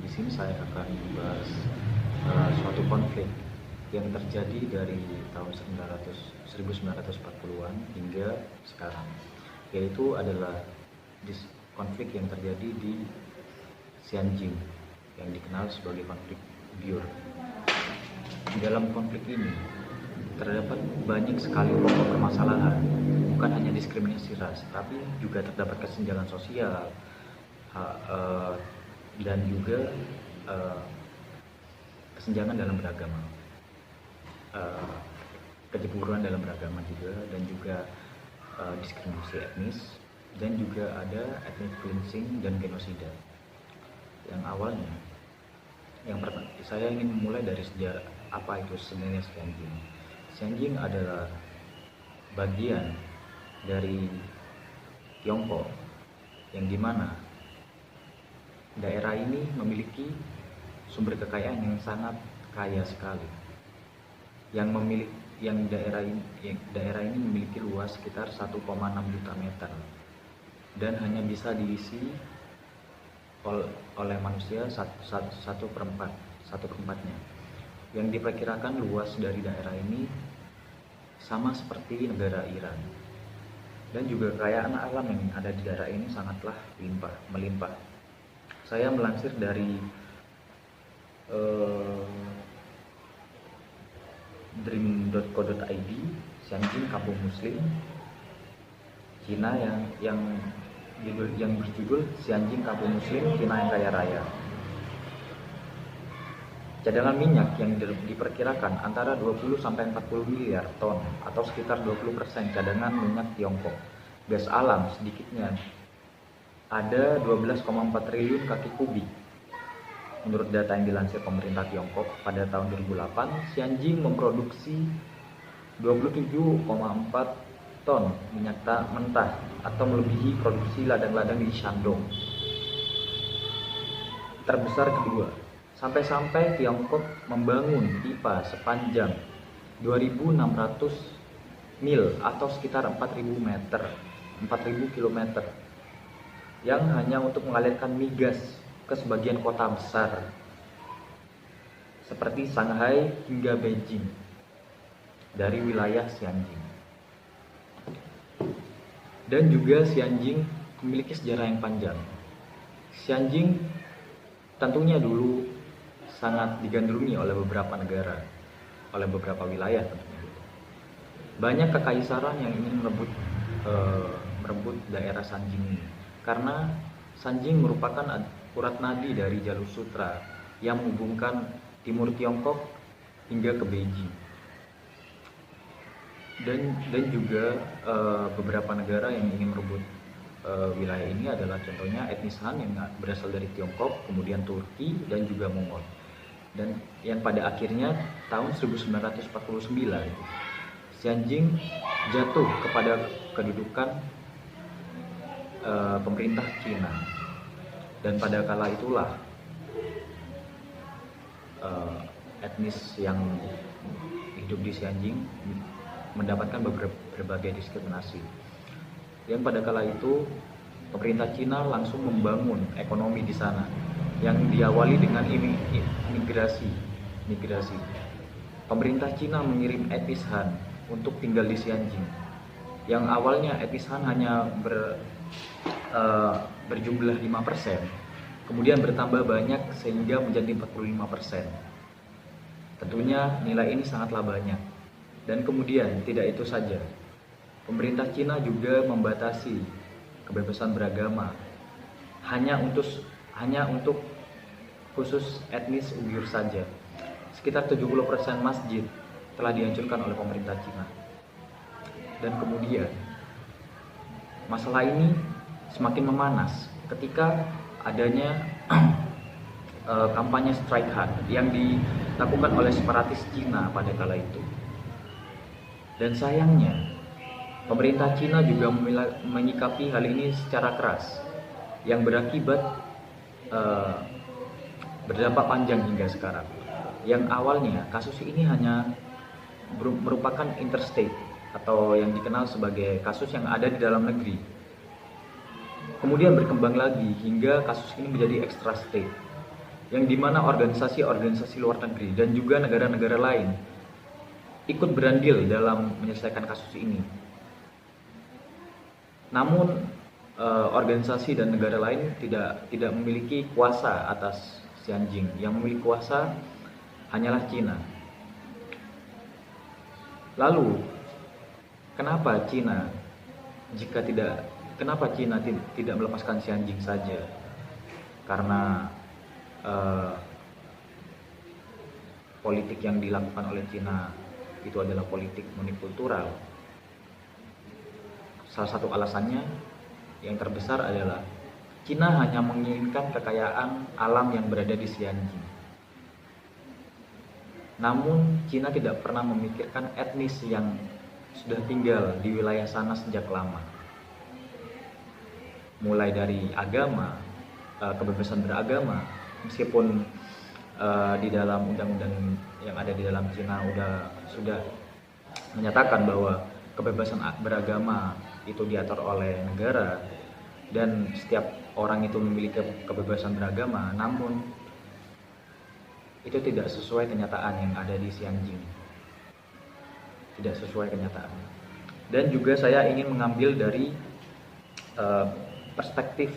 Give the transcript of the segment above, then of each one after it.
Di sini saya akan membahas suatu konflik yang terjadi dari tahun 1940-an hingga sekarang, yaitu adalah konflik yang terjadi di Xinjiang yang dikenal sebagai konflik Uyghur. Di dalam konflik ini terdapat banyak sekali pokok permasalahan, bukan hanya diskriminasi ras, tapi juga terdapat kesenjangan sosial dan juga kesenjangan dalam beragama, kecemburuan dalam beragama juga, dan juga diskriminasi etnis, dan juga ada ethnic cleansing dan genosida. Yang awalnya, saya ingin memulai dari sejarah apa itu sebenarnya Xinjiang. Xinjiang adalah bagian dari Tiongkok yang dimana daerah ini memiliki sumber kekayaan yang sangat kaya sekali, yang daerah ini memiliki luas sekitar 1,6 juta meter dan hanya bisa diisi oleh manusia satu perempatnya. Yang diperkirakan luas dari daerah ini sama seperti negara Iran, dan juga kekayaan alam yang ada di daerah ini sangatlah melimpah. Saya melansir dari dream.co.id, Xinjiang Kampung Muslim Cina yang berjudul Xinjiang Kampung Muslim Cina yang Kaya Raya. Cadangan minyak yang diperkirakan antara 20-40 miliar ton atau sekitar 20% cadangan minyak Tiongkok. Gas alam sedikitnya ada 12,4 triliun kaki kubik. Menurut data yang dilansir pemerintah Tiongkok pada tahun 2008, Xinjiang memproduksi 27,4 ton minyak mentah atau melebihi produksi ladang-ladang di Shandong, terbesar kedua. Sampai-sampai Tiongkok membangun pipa sepanjang 2.600 mil atau sekitar 4.000 km yang hanya untuk mengalirkan migas ke sebagian kota besar seperti Shanghai hingga Beijing dari wilayah Xinjiang. Dan juga Xinjiang memiliki sejarah yang panjang. Xinjiang tentunya dulu sangat digandrungi oleh beberapa negara, oleh beberapa wilayah tentunya. Banyak kekaisaran yang ingin merebut daerah Xinjiang ini, karena Xinjiang merupakan urat nadi dari jalur sutra yang menghubungkan timur Tiongkok hingga ke Beijing. Dan juga beberapa negara yang ingin merebut wilayah ini adalah contohnya etnis Han yang berasal dari Tiongkok, kemudian Turki, dan juga Mongol. Dan yang pada akhirnya tahun 1949 Xinjiang jatuh kepada kedudukan pemerintah Cina, dan pada kala itulah etnis yang hidup di Xinjiang mendapatkan berbagai diskriminasi. Yang pada kala itu pemerintah Cina langsung membangun ekonomi di sana yang diawali dengan migrasi. Pemerintah Cina mengirim etnis Han untuk tinggal di Xinjiang. Yang awalnya etnis Han hanya berjumlah 5%, kemudian bertambah banyak sehingga menjadi 45%. Tentunya nilai ini sangatlah banyak. Dan kemudian tidak itu saja, pemerintah Cina juga membatasi kebebasan beragama hanya untuk khusus etnis Uyghur saja. Sekitar 70% masjid telah dihancurkan oleh pemerintah Cina. Dan kemudian masalah ini semakin memanas ketika adanya kampanye strike hard yang dilakukan oleh separatis Cina pada kala itu. Dan sayangnya pemerintah Cina juga menyikapi hal ini secara keras, yang berakibat berdampak panjang hingga sekarang. Yang awalnya kasus ini hanya merupakan interstate atau yang dikenal sebagai kasus yang ada di dalam negeri, kemudian berkembang lagi hingga kasus ini menjadi extra state, yang dimana organisasi-organisasi luar negeri dan juga negara-negara lain ikut berandil dalam menyelesaikan kasus ini. Namun organisasi dan negara lain tidak memiliki kuasa atas Xinjiang. Yang memiliki kuasa hanyalah Cina. Lalu kenapa Cina tidak melepaskan Xinjiang saja? Karena politik yang dilakukan oleh Cina itu adalah politik monokultural. Salah satu alasannya yang terbesar adalah Cina hanya menginginkan kekayaan alam yang berada di Xinjiang. Namun Cina tidak pernah memikirkan etnis yang sudah tinggal di wilayah sana sejak lama. Mulai dari agama, kebebasan beragama, meskipun di dalam undang-undang yang ada di dalam Cina sudah menyatakan bahwa kebebasan beragama itu diatur oleh negara dan setiap orang itu memiliki kebebasan beragama, namun itu tidak sesuai kenyataan yang ada di Xinjiang. Tidak sesuai kenyataan. Dan juga saya ingin mengambil dari perspektif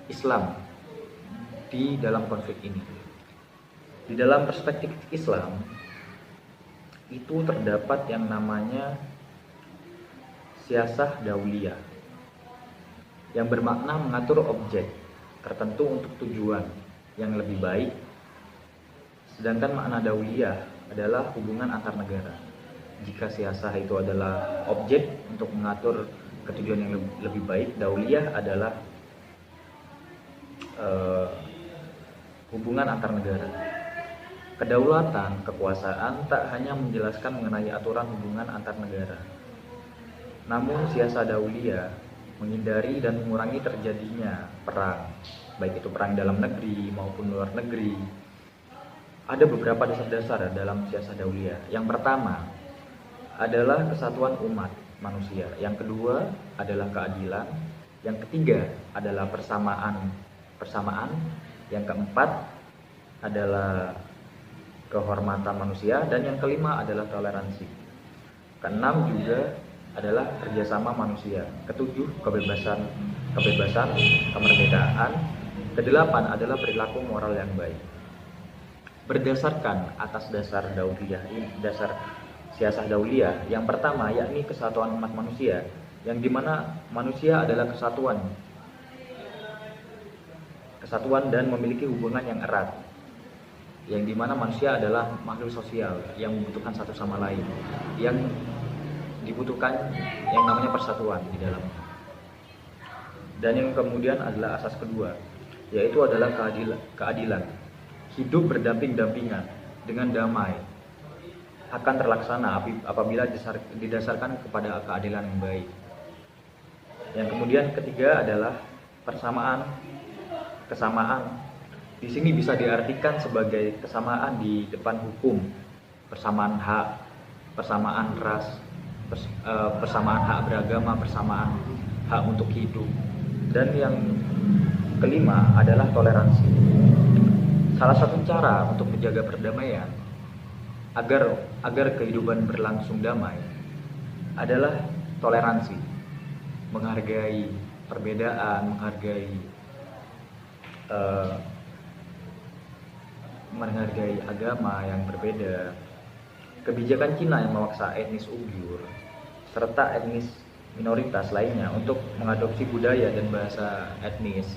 Islam di dalam konflik ini. Di dalam perspektif Islam itu terdapat yang namanya siasah dauliyah yang bermakna mengatur objek tertentu untuk tujuan yang lebih baik, sedangkan makna dauliyah adalah hubungan antar negara. Jika siasah itu adalah objek untuk mengatur ketujuan yang lebih baik, dauliyah adalah hubungan antar negara. Kedaulatan, kekuasaan tak hanya menjelaskan mengenai aturan hubungan antar negara. Namun siasah dauliyah menghindari dan mengurangi terjadinya perang, baik itu perang dalam negeri maupun luar negeri. Ada beberapa dasar-dasar dalam siasah dauliyah. Yang pertama adalah kesatuan umat manusia. Yang kedua adalah keadilan. Yang ketiga adalah persamaan. Yang keempat adalah kehormatan manusia, dan yang kelima adalah toleransi. Keenam juga adalah kerjasama manusia. Ketujuh kebebasan, kemerdekaan. Kedelapan adalah perilaku moral yang baik. Berdasarkan atas dasar dauliyah ini, dasar siasah dauliyah, yang pertama yakni kesatuan umat manusia, yang dimana manusia adalah kesatuan dan memiliki hubungan yang erat, yang dimana manusia adalah makhluk sosial yang membutuhkan satu sama lain, yang dibutuhkan yang namanya persatuan di dalamnya. Dan yang kemudian adalah asas kedua, yaitu adalah keadilan. Hidup berdamping-dampingan dengan damai akan terlaksana apabila didasarkan kepada keadilan yang baik. Yang kemudian ketiga adalah kesamaan. Di sini bisa diartikan sebagai kesamaan di depan hukum, persamaan hak, persamaan ras, persamaan hak beragama, persamaan hak untuk hidup. Dan yang kelima adalah toleransi. Salah satu cara untuk menjaga perdamaian agar kehidupan berlangsung damai adalah toleransi, menghargai perbedaan, menghargai agama yang berbeda. Kebijakan Cina yang memaksa etnis Uighur serta etnis minoritas lainnya untuk mengadopsi budaya dan bahasa etnis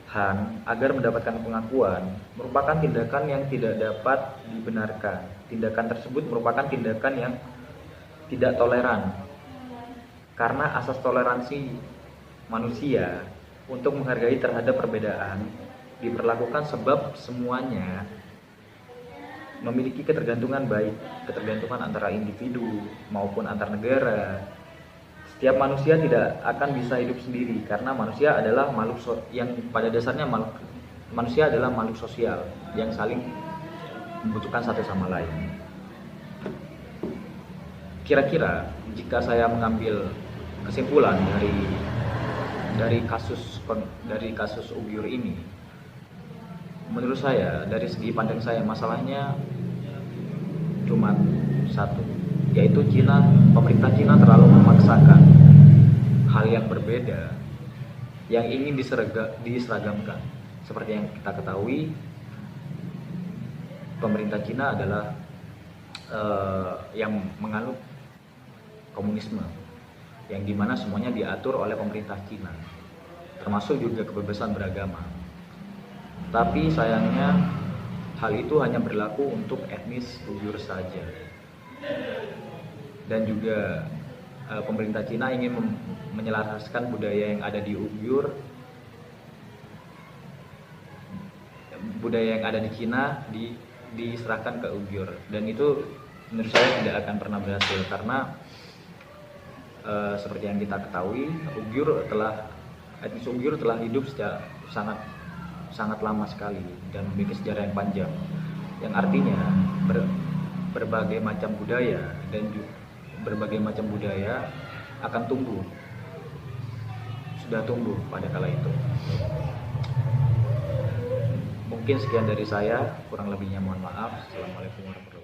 Han agar mendapatkan pengakuan merupakan tindakan yang tidak dapat dibenarkan. Tindakan tersebut merupakan tindakan yang tidak toleran, karena asas toleransi manusia untuk menghargai terhadap perbedaan diberlakukan sebab semuanya memiliki ketergantungan antara individu maupun antar negara. Setiap manusia tidak akan bisa hidup sendiri karena manusia adalah makhluk yang pada dasarnya manusia adalah makhluk sosial yang saling membutuhkan satu sama lain. Kira-kira jika saya mengambil kesimpulan dari kasus Uighur ini, menurut saya, dari segi pandang saya, masalahnya cuma satu, yaitu pemerintah Cina terlalu memaksakan hal yang berbeda yang ingin diseragamkan. Seperti yang kita ketahui, pemerintah Cina adalah yang menganut komunisme, yang dimana semuanya diatur oleh pemerintah Cina, termasuk juga kebebasan beragama. Tapi sayangnya hal itu hanya berlaku untuk etnis Uighur saja. Dan juga pemerintah Cina ingin menyelaraskan budaya yang ada di Uighur, budaya yang ada di Cina diserahkan ke Uighur, dan itu menurut saya tidak akan pernah berhasil karena seperti yang kita ketahui, etnis Uighur telah hidup sejak sangat lama sekali dan memiliki sejarah yang panjang, yang artinya berbagai macam budaya akan sudah tumbuh pada kala itu. Mungkin sekian dari saya, kurang lebihnya mohon maaf. Assalamualaikum warahmatullahi wabarakatuh.